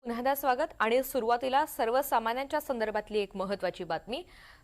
पुन्हा स्वागत आणि सुरुवातीला सर्वसामान्यांच्या संदर्भातली एक महत्त्वाची बातमी.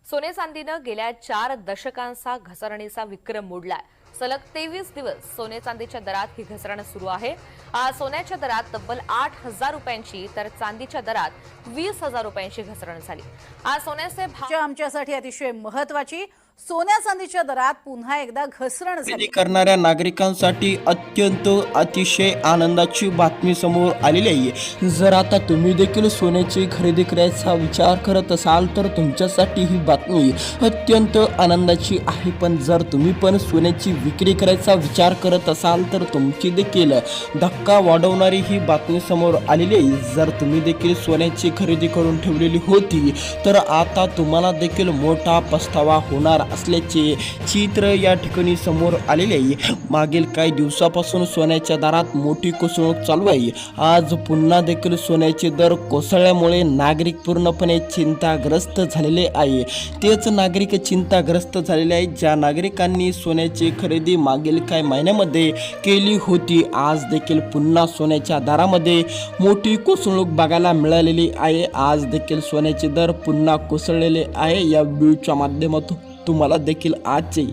सोने चांदीनं गेल्या 4 दशकांचा घसरणीचा विक्रम मोडलाय. सलग 23 दिवस सोने चांदीच्या दरात ही घसरण सुरू आहे. आज सोन्याच्या दरात तब्बल 8,000 रुपयांची तर चांदीच्या दरात 20,000 रुपयांची घसरण झाली. आज सोन्याचे भाव आमच्यासाठी अतिशय महत्त्वाची सोन्या चांदीच्या दरात पुन्हा एकदा घसरण झाली. खरेदी करणाऱ्या नागरिकांसाठी अत्यंत अतिशय आनंदाची बातमी समोर आलेली आहे. जर आता तुम्ही देखील सोन्याची खरेदी करायचा विचार करत असाल तर तुमच्यासाठी ही बातमी अत्यंत आनंदाची आहे. पण जर तुम्ही पण सोन्याची विक्री करायचा विचार करत असाल तर तुमची देखील धक्का वाढवणारी ही बातमी समोर आलेली आहे. जर तुम्ही देखील सोन्याची खरेदी करून ठेवलेली होती तर आता तुम्हाला देखील मोठा पस्तावा होणार असल्याचे चित्र या ठिकाणी समोर आलेले आहे. मागील काही दिवसापासून सोन्याच्या दरात मोठी कोसळून चालू आहे. आज पुन्हा देखील सोन्याचे दर कोसळल्यामुळे नागरिक पूर्णपणे चिंताग्रस्त झालेले आहे. तेच नागरिक चिंताग्रस्त झालेले आहेत ज्या नागरिकांनी सोन्याची खरेदी मागील काही महिन्यामध्ये केली होती. आज देखील पुन्हा सोन्याच्या दरामध्ये मोठी कोसळूक बघायला मिळालेली आहे. आज देखील सोन्याचे दर पुन्हा कोसळलेले आहे. या व्हिडिओच्या माध्यमातून तुम्हाला देखील आजचे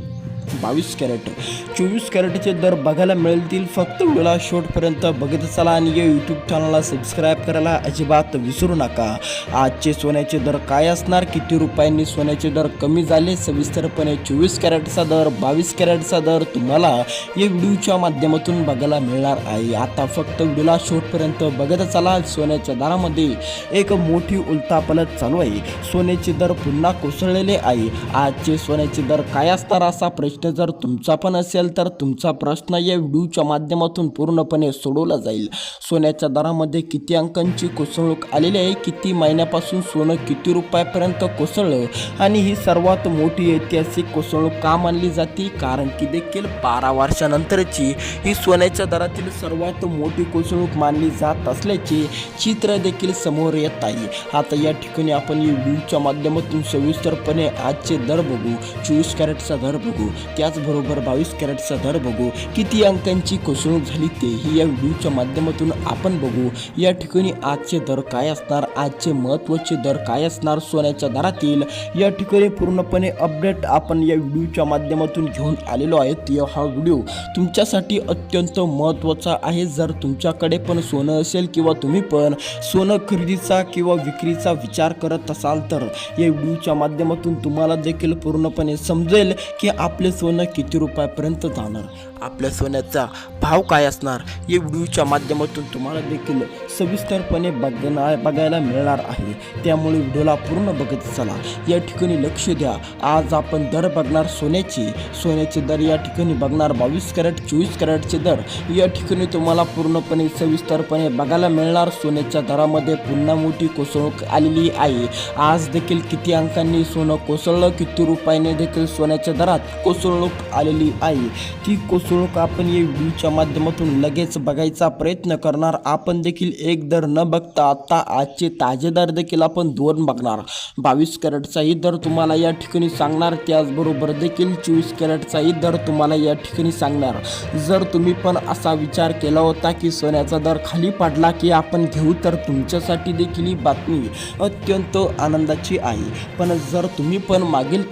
22 कॅरेट 24 कॅरेटचे दर बघायला मिळतील. फक्त व्हिडिओला शेवटपर्यंत बघत चला आणि या यूट्यूब चॅनलला सबस्क्राईब करायला अजिबात विसरू नका. आजचे सोन्याचे दर काय असणार, किती रुपयांनी सोन्याचे दर कमी झाले, सविस्तरपणे 24 कॅरेटचा दर 22 कॅरेटचा दर तुम्हाला या व्हिडिओच्या माध्यमातून बघायला मिळणार आहे. आता फक्त व्हिडिओला शेवटपर्यंत बघत चला. सोन्याच्या दरामध्ये एक मोठी उलथापालथ चालू आहे. सोन्याचे दर पुन्हा कोसळलेले आहे. आजचे सोन्याचे दर काय असणार असा प्रश्न जर तुमचा पण असेल तर तुमचा प्रश्न या व्हिडिओच्या माध्यमातून पूर्णपणे सोडवला जाईल. सोन्याच्या दरामध्ये किती अंकांची कोसळूक आलेली आहे, किती महिन्यापासून सोनं किती रुपयापर्यंत कोसळलं आणि ही सर्वात मोठी ऐतिहासिक कोसळूक का मानली जाते, कारण की देखील 12 वर्षानंतरची ही सोन्याच्या दरातील सर्वात मोठी कोसळूक मानली जात असल्याचे चित्र देखील समोर येत आहे. आता या ठिकाणी आपण या व्हिडिओच्या माध्यमातून सविस्तरपणे आजचे दर बघू. 24 कॅरेटचा दर बघू, त्याचबरोबर 22 कॅरेटचा दर बघू. किती अंकांची कोसळूक झाली तेही या व्हिडिओच्या माध्यमातून आपण बघू. या ठिकाणी आजचे दर काय असणार, आजचे महत्त्वाचे दर काय असणार सोन्याच्या दरातील, या ठिकाणी पूर्णपणे अपडेट आपण या व्हिडिओच्या माध्यमातून घेऊन आलेलो आहे. हा व्हिडिओ तुमच्यासाठी अत्यंत महत्त्वाचा आहे. जर तुमच्याकडे पण सोनं असेल किंवा तुम्ही पण सोनं खरेदीचा किंवा विक्रीचा विचार करत असाल तर या व्हिडिओच्या माध्यमातून तुम्हाला देखील पूर्णपणे समजेल की आपले सोनं किती रुपयापर्यंत जाणार, आपल्या सोन्याचा भाव काय असणार. या व्हिडिओच्या माध्यमातून तुम्हाला देखील सविस्तरपणे बघायला मिळणार आहे. त्यामुळे व्हिडिओला पूर्ण बघत चला. या ठिकाणी लक्ष द्या. आज आपण दर बघणार सोन्याचे दर या ठिकाणी बघणार 22 कॅरेट 24 कॅरेटचे दर या ठिकाणी तुम्हाला पूर्णपणे सविस्तरपणे बघायला मिळणार. सोन्याच्या दरामध्ये पुन्हा मोठी कोसळूक आलेली आहे. आज देखील किती अंकांनी सोनं कोसळलं, किती रुपयाने देखील सोन्याच्या दरात कोसळूक आलेली आहे. ती कोसळूक आपण या व्हिडिओच्या माध्यमातून लगेच बघायचा प्रयत्न करणार. आपण देखील एक दर न बघता आता आजचे ताजे दर देखील आपण 2 बघणार. 22 कॅरेटचाही दर तुम्हाला या ठिकाणी सांगणार, त्याचबरोबर देखील 24 कॅरेटचाही दर तुम्हाला या ठिकाणी सांगणार. जर तुम्ही पण असा विचार केला होता की सोन्याचा दर खाली पडला की आपण घेऊ तर तुमच्यासाठी देखील ही बातमी अत्यंत आनंदाची आहे. पण जर तुम्ही पण मागील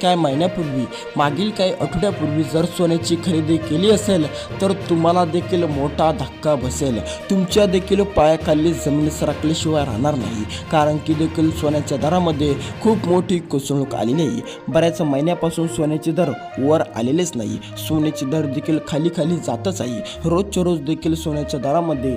काही आठवड्यापूर्वी जर सोन्याची खरेदी केली असेल तर तुम्हाला देखील मोठा धक्का बसेल. तुमच्या देखील पायाखाली जमीन सरकल्याशिवाय राहणार नाही, कारण की देखील सोन्याच्या दरामध्ये खूप मोठी कोसळूक आलेली आहे. बऱ्याच महिन्यापासून सोन्याचे दर वर आलेलेच नाही. सोन्याचे दर देखील खाली जातच आहे. रोजच्या रोज देखील सोन्याच्या दरामध्ये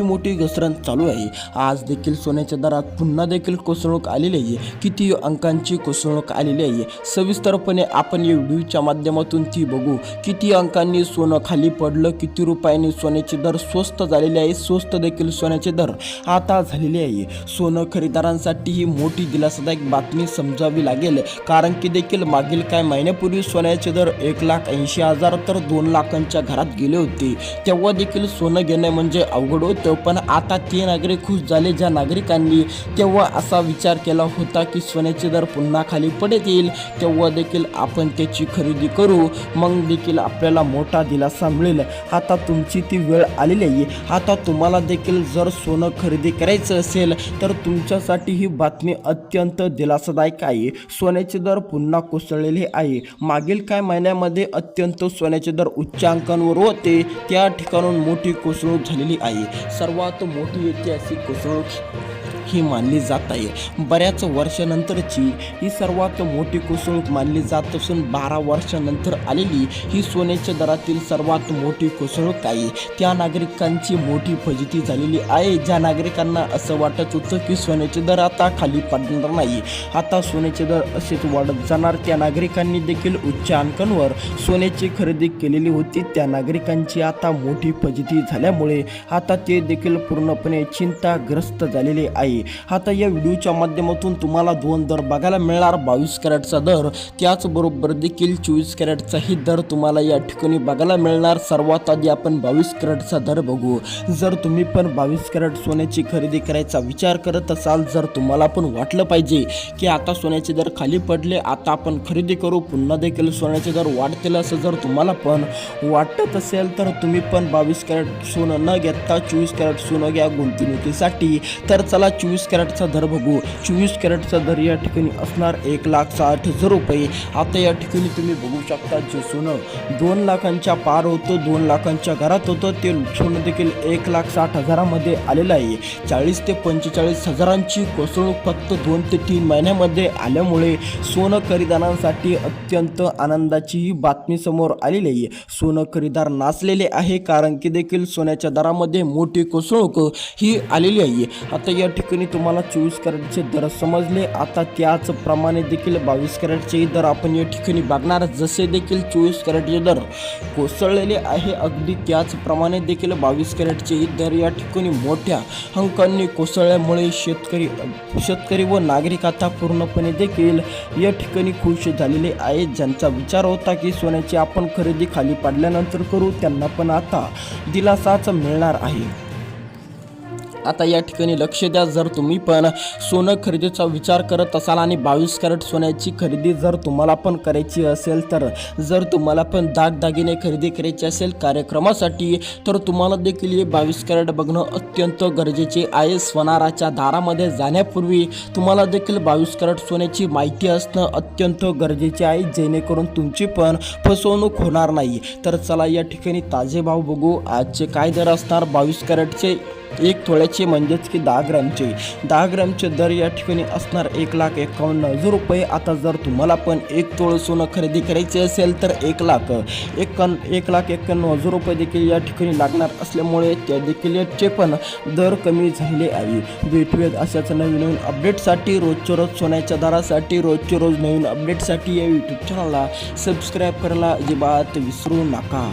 मोठी घसरण चालू आहे. आज देखील सोन्याच्या दरात पुन्हा देखील कोसळूक आलेली आहे. किती अंकांची कोसळूक आलेली आहे सविस्तरपणे आपण या व्हिडिओच्या माध्यमातून ती बघू. किती अंकांनी सोनं खाली पडलं, किती रुपयांनी सोन्याचे दर स्वस्त झालेले आहे. स्वस्त देखील सोन्याचे दर आता झालेले आहे. सोनं खरेदीदारांसाठी ही मोठी दिलासादायक बातमी समजावी लागेल, कारण की देखील मागील काही महिन्यापूर्वी सोन्याचे दर 1,80,000 तर 2 लाखांच्या घरात गेले होते. तेव्हा देखील सोनं घेणे म्हणजे अवघड होतं, पण आता ते नागरिक खुश झाले ज्या नागरिकांनी तेव्हा असा विचार केला होता की सोन्याचे दर पुन्हा खाली पडतील, तेव्हा देखील आपण त्याची खरेदी करू, मग देखील आपल्याला मोठा दिलासा मिळेल. आता तुमची ती वेळ आलेली आहे. आता तुम्हाला देखील जर सोनं खरेदी करायचं असेल तर तुमच्यासाठी ही बातमी अत्यंत दिलासादायक आहे. सोन्याचे दर पुन्हा कोसळलेले आहे. मागील काही महिन्यामध्ये अत्यंत सोन्याचे दर उच्चांकांवर होते, त्या ठिकाणून मोठी कोसळूक झालेली आहे. सर्वात मोठी ऐतिहासिक कोसळूक ही मानली जात आहे. बऱ्याच वर्षानंतरची ही सर्वात मोठी कोसळूक मानली जात असून 12 वर्षानंतर आलेली ही सोन्याच्या दरातील सर्वात मोठी कोसळूक आहे. त्या नागरिकांची मोठी फजिती झालेली आहे ज्या नागरिकांना असं वाटत होतं की सोन्याचे दर आता खाली पडणार नाही, आता सोन्याचे दर असेच वाढत जाणार. त्या नागरिकांनी देखील उच्च अंकांवर सोन्याची खरेदी केलेली होती. त्या नागरिकांची आता मोठी फजिती झाल्यामुळे आता ते देखील पूर्णपणे चिंताग्रस्त झालेले आहे. आता या व्हिडिओच्या माध्यमातून तुम्हाला 2 दर बघायला मिळणार. 22 कॅरेटचा दर, त्याचबरोबर देखील 24 कॅरेटचाही दर तुम्हाला या ठिकाणी बघायला मिळणार. सर्वात आधी आपण 22 कॅरेटचा दर बघू. जर तुम्ही पण 22 कॅरेट सोन्याची खरेदी करायचा विचार करत असाल, जर तुम्हाला पण वाटलं पाहिजे की आता सोन्याचे दर खाली पडले, आता आपण खरेदी करू, पुन्हा देखील सोन्याचे दर वाढतील, असं जर तुम्हाला पण वाटत असेल तर तुम्ही पण 22 कॅरेट सोनं न घेता 24 कॅरेट सोनं घ्या गुंतवणुकीसाठी. तर चला 24 कॅरेटचा दर बघू. 24 कॅरेटचा दर या ठिकाणी असणार 1,60,000 रुपये. आता या ठिकाणी तुम्ही बघू शकता जे सोनं 2 लाखांच्या पार होतं, 2 लाखांच्या घरात होतं, ते सोनं देखील 1,60,000 मध्ये आलेलं आहे. 40 ते 45 हजारांची कोसळूक फक्त 2 ते 3 महिन्यामध्ये आल्यामुळे सोनं खरेदीदारांसाठी अत्यंत आनंदाची ही बातमी समोर आलेली आहे. सोनं खरेदीदार नाचलेले आहे, कारण की देखील सोन्याच्या दरामध्ये मोठी कोसळूक ही आलेली आहे. आता या ठिकाणी तुम्हाला 24 कॅरेटचे दर समजले. आता त्याचप्रमाणे देखील 22 कॅरेटचे दर आपण या ठिकाणी बघणार. जसे देखील 24 कॅरेटचे दर कोसळलेले आहे, अगदी त्याचप्रमाणे देखील 22 कॅरेटचे दर या ठिकाणी मोठ्या अंकांनी कोसळल्यामुळे शेतकरी व नागरिक आता पूर्णपणे देखील या ठिकाणी खुश झालेले आहेत. ज्यांचा विचार होता की सोन्याची आपण खरेदी खाली पडल्यानंतर करू, त्यांना पण आता दिलासाच मिळणार आहे. आता या ठिकाणी लक्ष द्या, जर तुम्ही पण सोनं खरेदीचा विचार करत असाल आणि 22 कॅरेट सोन्याची खरेदी जर तुम्हाला पण करायची असेल, तर जर तुम्हाला पण दागदागिने खरेदी करायची असेल कार्यक्रमासाठी, तर तुम्हाला देखील हे 22 कॅरेट बघणं अत्यंत गरजेचे आहे. स्वनाराच्या दारामध्ये जाण्यापूर्वी तुम्हाला देखील 22 कॅरेट सोन्याची माहिती असणं अत्यंत गरजेचे आहे, जेणेकरून तुमची पण फसवणूक होणार नाही. तर चला या ठिकाणी ताजे भाव बघू. आजचे काय दर असणार 22 कॅरेटचे 1 तोळ्याचे म्हणजेच की 10 ग्रॅमचे दर या ठिकाणी असणार 1,51,000 रुपये. आता जर तुम्हाला पण 1 तोळ सोनं खरेदी करायचे असेल तर 1,51,000 रुपये देखील या ठिकाणी लागणार असल्यामुळे त्या देखील याचे पण दर कमी झालेले आहे. भेटूयात अशाच नवीन अपडेटसाठी. रोजच्या रोज सोन्याच्या दरासाठी, रोजच्या रोज नवीन अपडेटसाठी या यूट्यूब चॅनलला सबस्क्राईब करायला अजिबात विसरू नका.